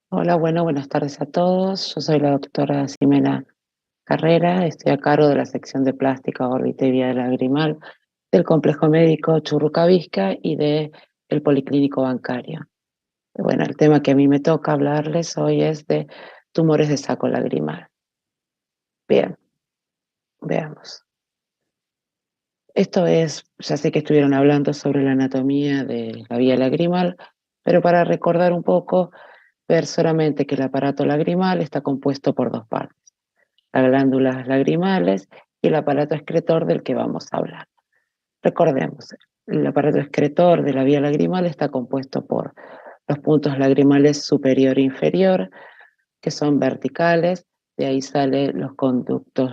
Hola, bueno, buenas tardes a todos. Yo soy la doctora Ximena Carrera, estoy a cargo de la sección de plástica, órbita y vía lagrimal del Complejo Médico Churrucavisca y del Policlínico Bancario. Y bueno, el tema que a mí me toca hablarles hoy es de tumores de saco lagrimal. Bien, veamos. Esto es, ya sé que estuvieron hablando sobre la anatomía de la vía lagrimal, pero para recordar un poco, ver solamente que el aparato lagrimal está compuesto por dos partes: las glándulas lagrimales y el aparato excretor del que vamos a hablar. Recordemos, el aparato excretor de la vía lagrimal está compuesto por los puntos lagrimales superior e inferior, que son verticales. De ahí salen los conductos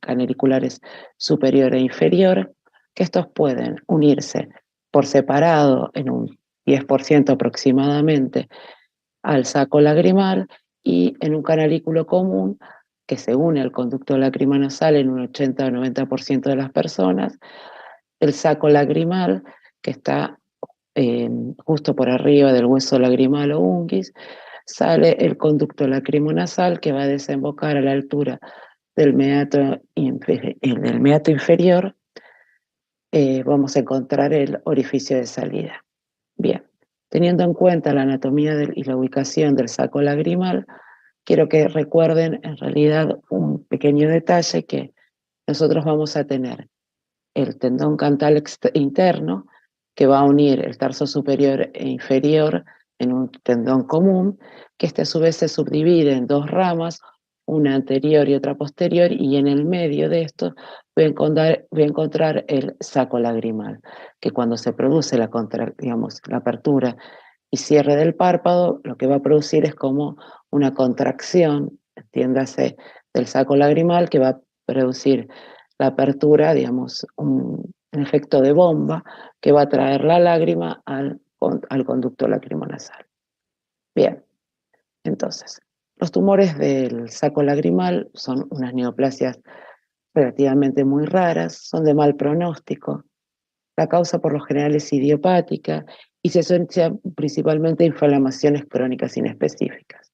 canaliculares superior e inferior, que estos pueden unirse por separado en un 10% aproximadamente al saco lagrimal, y en un canalículo común que se une al conducto lacrimano-nasal en un 80 o 90% de las personas. El saco lagrimal, que está justo por arriba del hueso lagrimal o unguis, sale el conducto lacrimonasal, que va a desembocar a la altura del meato inferior. Vamos a encontrar el orificio de salida. Bien, teniendo en cuenta la anatomía y la ubicación del saco lagrimal, quiero que recuerden en realidad un pequeño detalle: que nosotros vamos a tener el tendón cantal interno, que va a unir el tarso superior e inferior en un tendón común, que este a su vez se subdivide en dos ramas, una anterior y otra posterior, y en el medio de esto voy a encontrar el saco lagrimal, que cuando se produce la apertura y cierre del párpado, lo que va a producir es como una contracción, entiéndase, del saco lagrimal, que va a producir la apertura, un efecto de bomba que va a traer la lágrima al conducto lacrimonasal. Bien, entonces, los tumores del saco lagrimal son unas neoplasias relativamente muy raras, son de mal pronóstico. La causa por lo general es idiopática y se asocia principalmente a inflamaciones crónicas inespecíficas.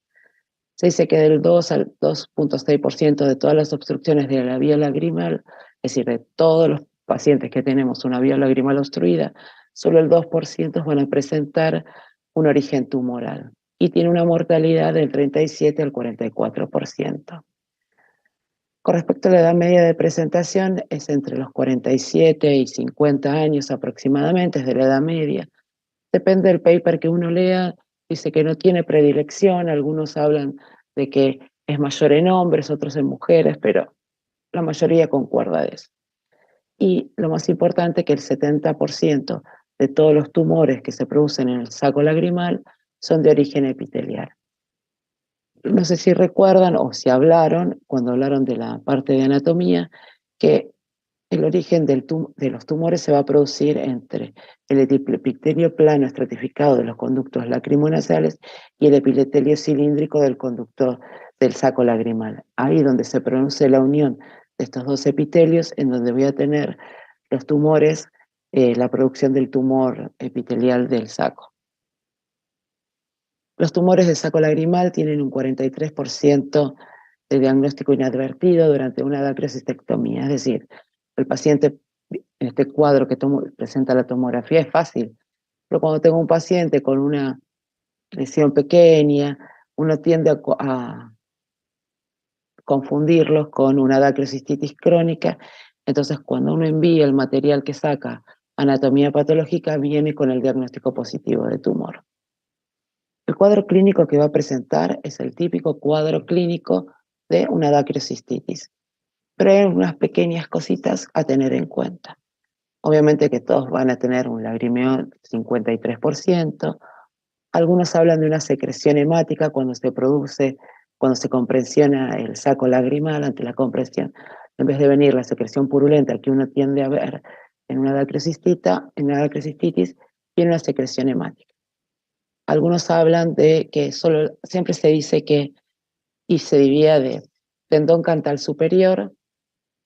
Se dice que del 2 al 2,6% de todas las obstrucciones de la vía lagrimal, es decir, de todos los pacientes que tenemos una vía lagrimal obstruida, solo el 2% van a presentar un origen tumoral y tiene una mortalidad del 37 al 44%. Con respecto a la edad media de presentación, es entre los 47 y 50 años aproximadamente, es de la edad media. Depende del paper que uno lea, dice que no tiene predilección, algunos hablan de que es mayor en hombres, otros en mujeres, pero la mayoría concuerda de eso. Y lo más importante, que el 70% de todos los tumores que se producen en el saco lagrimal son de origen epitelial. No sé si recuerdan o si hablaron, cuando hablaron de la parte de anatomía, que el origen de los tumores se va a producir entre el epitelio plano estratificado de los conductos lacrimonasales y el epitelio cilíndrico del conducto del saco lagrimal. Ahí donde se produce la unión de estos dos epitelios, en donde voy a tener los tumores, la producción del tumor epitelial del saco. Los tumores del saco lagrimal tienen un 43% de diagnóstico inadvertido durante una dacrocistectomía, es decir, el paciente, en este cuadro que presenta la tomografía, es fácil, pero cuando tengo un paciente con una lesión pequeña, uno tiende a confundirlos con una dacrocistitis crónica. Entonces, cuando uno envía el material que saca anatomía patológica, viene con el diagnóstico positivo de tumor. El cuadro clínico que va a presentar es el típico cuadro clínico de una dacrocistitis, pero hay unas pequeñas cositas a tener en cuenta. Obviamente que todos van a tener un lagrimeo 53%. Algunos hablan de una secreción hemática cuando se compresiona el saco lagrimal ante la compresión. En vez de venir la secreción purulenta que uno tiende a ver en una dacrocistitis, viene una secreción hemática. Algunos hablan de que siempre se dice que y se divide de tendón cantal superior,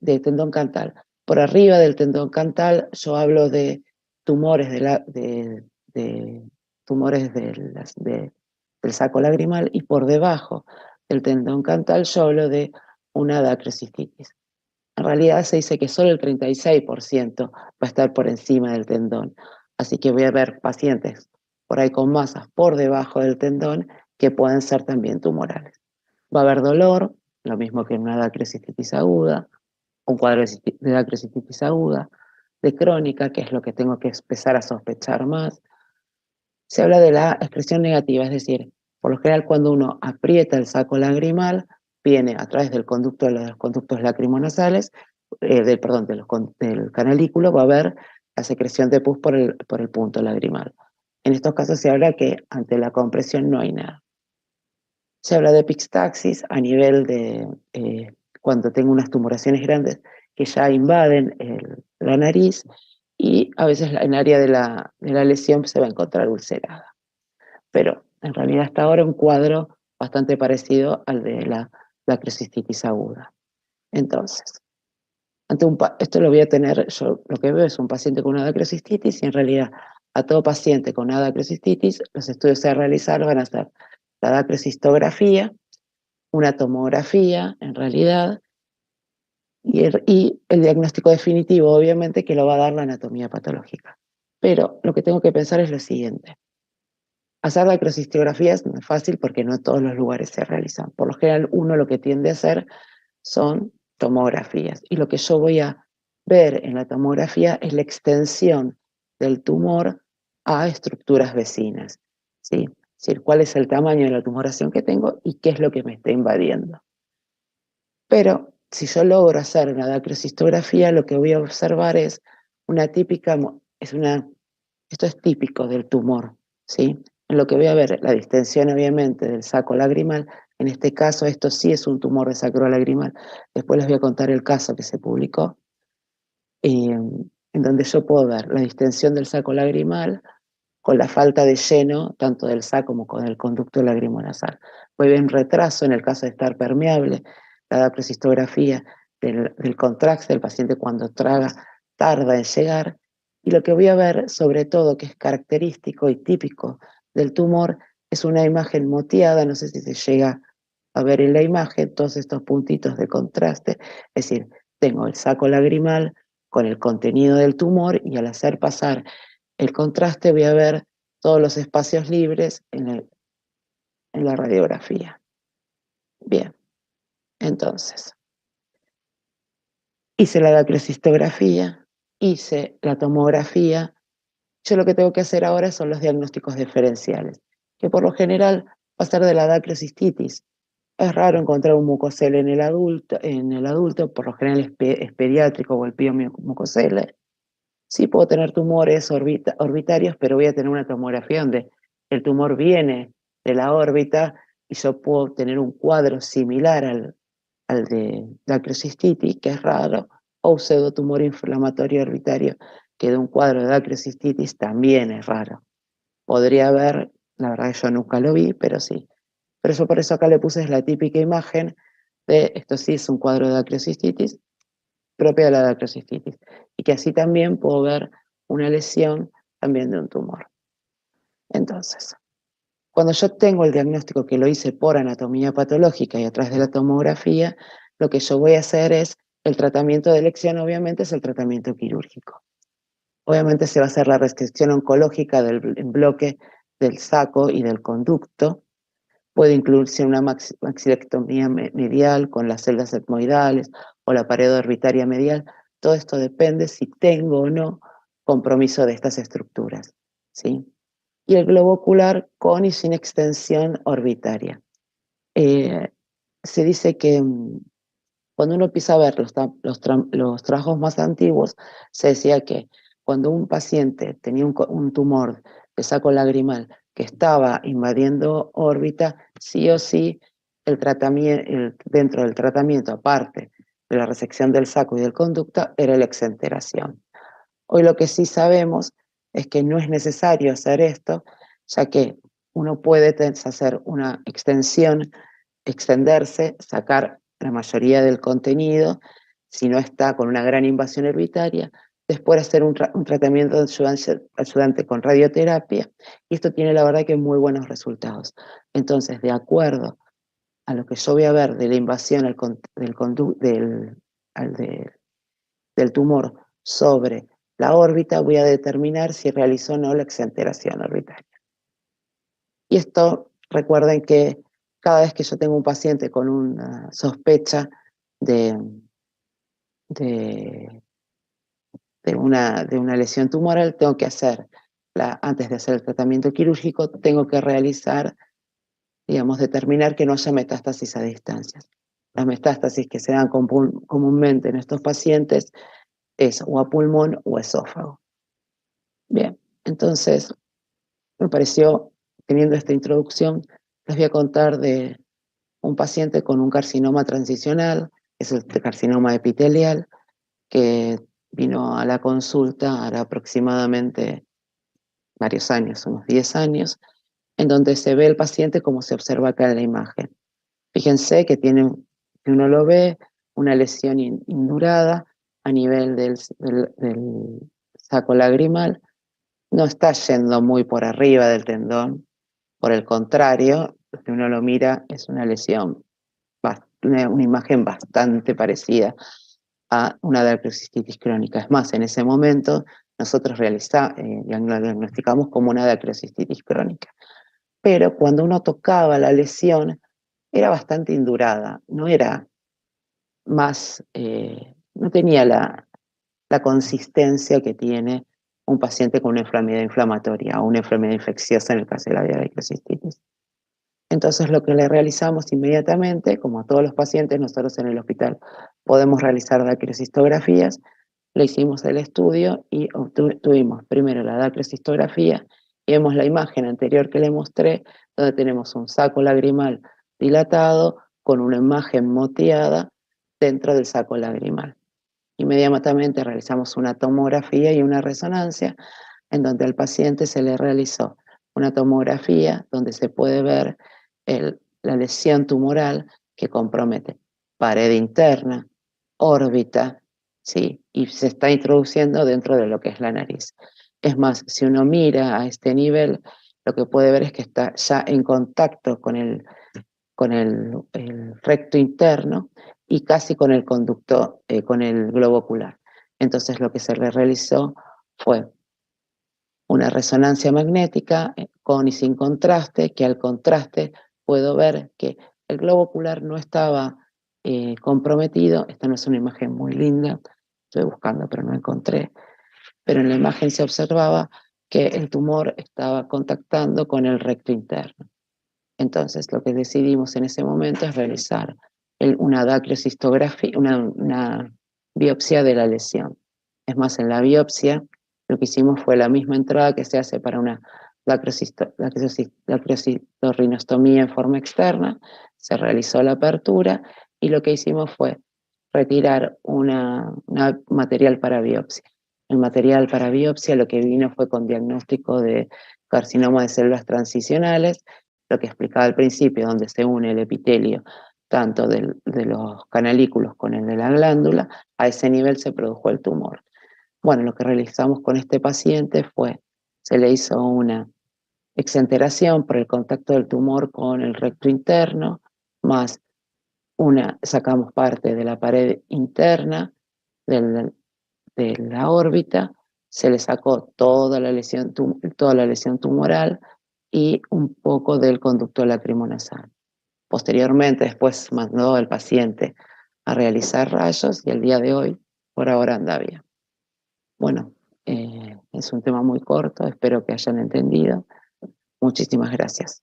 de tendón cantal. Por arriba del tendón cantal yo hablo de tumores de tumores del saco lagrimal y por debajo del tendón cantal yo hablo de una dacrocistitis. En realidad se dice que solo el 36% va a estar por encima del tendón, así que voy a ver pacientes por ahí con masas por debajo del tendón que pueden ser también tumorales. Va a haber dolor, lo mismo que en una dacrocistitis aguda, un cuadro de dacrocistitis aguda, de crónica, que es lo que tengo que empezar a sospechar más. Se habla de la expresión negativa, es decir, por lo general cuando uno aprieta el saco lagrimal, viene a través del conducto de los conductos lacrimonasales, del canalículo, va a haber la secreción de pus por el punto lagrimal. En estos casos se habla que ante la compresión no hay nada. Se habla de epistaxis a nivel de cuando tengo unas tumoraciones grandes que ya invaden la nariz y a veces en el área de la lesión se va a encontrar ulcerada. Pero en realidad hasta ahora un cuadro bastante parecido al de la dacrocistitis aguda. Entonces, esto lo voy a tener, yo lo que veo es un paciente con una dacrocistitis y en realidad a todo paciente con una dacrocistitis los estudios a realizar van a ser la dacrocistografía, una tomografía en realidad y el diagnóstico definitivo obviamente que lo va a dar la anatomía patológica. Pero lo que tengo que pensar es lo siguiente. Hacer dacrocistografías no es fácil porque no en todos los lugares se realizan. Por lo general uno lo que tiende a hacer son tomografías. Y lo que yo voy a ver en la tomografía es la extensión del tumor a estructuras vecinas. ¿Sí? Es decir, cuál es el tamaño de la tumoración que tengo y qué es lo que me está invadiendo. Pero si yo logro hacer una dacrocistografía, lo que voy a observar es una típica, esto es típico del tumor, ¿sí? En lo que voy a ver, la distensión obviamente del saco lagrimal, en este caso esto sí es un tumor de saco lagrimal, después les voy a contar el caso que se publicó, en donde yo puedo ver la distensión del saco lagrimal con la falta de lleno tanto del saco como con el conducto lacrimonasal. Voy a ver un retraso en el caso de estar permeable, la dacrocistografía del contraste del paciente cuando traga tarda en llegar, y lo que voy a ver sobre todo que es característico y típico del tumor es una imagen moteada, no sé si se llega a ver en la imagen todos estos puntitos de contraste, es decir, tengo el saco lagrimal con el contenido del tumor y al hacer pasar el contraste voy a ver todos los espacios libres en la radiografía. Bien, entonces, hice la dacrocistografía, hice la tomografía. Yo lo que tengo que hacer ahora son los diagnósticos diferenciales, que por lo general va a ser de la dacrocistitis. Es raro encontrar un mucosel en el adulto, por lo general es pediátrico o el piomucosel. Sí puedo tener tumores orbitarios, pero voy a tener una tomografía donde el tumor viene de la órbita y yo puedo tener un cuadro similar al de dacrocistitis, que es raro, o pseudotumor inflamatorio orbitario, que de un cuadro de dacrocistitis también es raro. Podría haber, la verdad que yo nunca lo vi, pero sí. Pero yo por eso acá le puse la típica imagen de, esto sí es un cuadro de dacrocistitis, propia de la dacrocistitis, y que así también puedo ver una lesión también de un tumor. Entonces, cuando yo tengo el diagnóstico que lo hice por anatomía patológica y a través de la tomografía, lo que yo voy a hacer es, el tratamiento de elección obviamente es el tratamiento quirúrgico. Obviamente se va a hacer la restricción oncológica del bloque del saco y del conducto. Puede incluirse una maxilectomía medial con las celdas etmoidales o la pared orbitaria medial. Todo esto depende si tengo o no compromiso de estas estructuras, ¿sí? Y el globo ocular con y sin extensión orbitaria. Se dice que cuando uno empieza a ver los trabajos más antiguos, se decía que cuando un paciente tenía un tumor de saco lagrimal que estaba invadiendo órbita, sí o sí, dentro del tratamiento, aparte de la resección del saco y del conducto, era la exenteración. Hoy lo que sí sabemos es que no es necesario hacer esto, ya que uno puede hacer una extensión, extenderse, sacar la mayoría del contenido, si no está con una gran invasión orbitaria, después de hacer un tratamiento ayudante con radioterapia, y esto tiene la verdad que muy buenos resultados. Entonces, de acuerdo a lo que yo voy a ver de la invasión del tumor sobre la órbita, voy a determinar si realizó o no la exenteración orbitaria. Y esto, recuerden que cada vez que yo tengo un paciente con una sospecha de, de, de una lesión tumoral, tengo que hacer, antes de hacer el tratamiento quirúrgico, tengo que realizar, digamos, determinar que no haya metástasis a distancias. Las metástasis que se dan comúnmente en estos pacientes es o a pulmón o esófago. Bien, entonces me pareció, teniendo esta introducción, les voy a contar de un paciente con un carcinoma transicional, es el carcinoma epitelial, que vino a la consulta hará aproximadamente varios años, unos 10 años, en donde se ve el paciente como se observa acá en la imagen. Fíjense que tiene, si uno lo ve, una lesión indurada a nivel del saco lagrimal. No está yendo muy por arriba del tendón, por el contrario, si uno lo mira, es una lesión, una imagen bastante parecida a una dacrocistitis crónica. Es más, en ese momento nosotros la diagnosticamos como una dacrocistitis crónica. Pero cuando uno tocaba la lesión, era bastante indurada, no era más, no tenía la consistencia que tiene un paciente con una enfermedad inflamatoria o una enfermedad infecciosa en el caso de la dacrocistitis. Entonces lo que le realizamos inmediatamente, como a todos los pacientes, nosotros en el hospital podemos realizar dacrocistografías, le hicimos el estudio y tuvimos primero la dacrocistografía y vemos la imagen anterior que le mostré, donde tenemos un saco lagrimal dilatado con una imagen moteada dentro del saco lagrimal. Inmediatamente realizamos una tomografía y una resonancia, en donde al paciente se le realizó una tomografía donde se puede ver la lesión tumoral que compromete pared interna, órbita, ¿sí? Y se está introduciendo dentro de lo que es la nariz. Es más, si uno mira a este nivel, lo que puede ver es que está ya en contacto con el recto interno y casi con el conducto, con el globo ocular. Entonces lo que se le realizó fue una resonancia magnética con y sin contraste, que al contraste puedo ver que el globo ocular no estaba comprometido. Esta no es una imagen muy linda, estoy buscando pero no encontré, pero en la imagen se observaba que el tumor estaba contactando con el recto interno. Entonces lo que decidimos en ese momento es realizar una dacrocistografía, una biopsia de la lesión. Es más, en la biopsia lo que hicimos fue la misma entrada que se hace para una dacrocitorrinostomía en forma externa, se realizó la apertura y lo que hicimos fue retirar un material para biopsia. El material para biopsia lo que vino fue con diagnóstico de carcinoma de células transicionales, lo que explicaba al principio, donde se une el epitelio tanto de los canalículos con el de la glándula, a ese nivel se produjo el tumor. Bueno, lo que realizamos con este paciente fue, se le hizo una exenteración por el contacto del tumor con el recto interno, más sacamos parte de la pared interna del, de la órbita, se le sacó toda la lesión tumoral y un poco del conducto lacrimonasal. Posteriormente, después mandó al paciente a realizar rayos y el día de hoy, por ahora anda bien. Bueno, es un tema muy corto, espero que hayan entendido. Muchísimas gracias.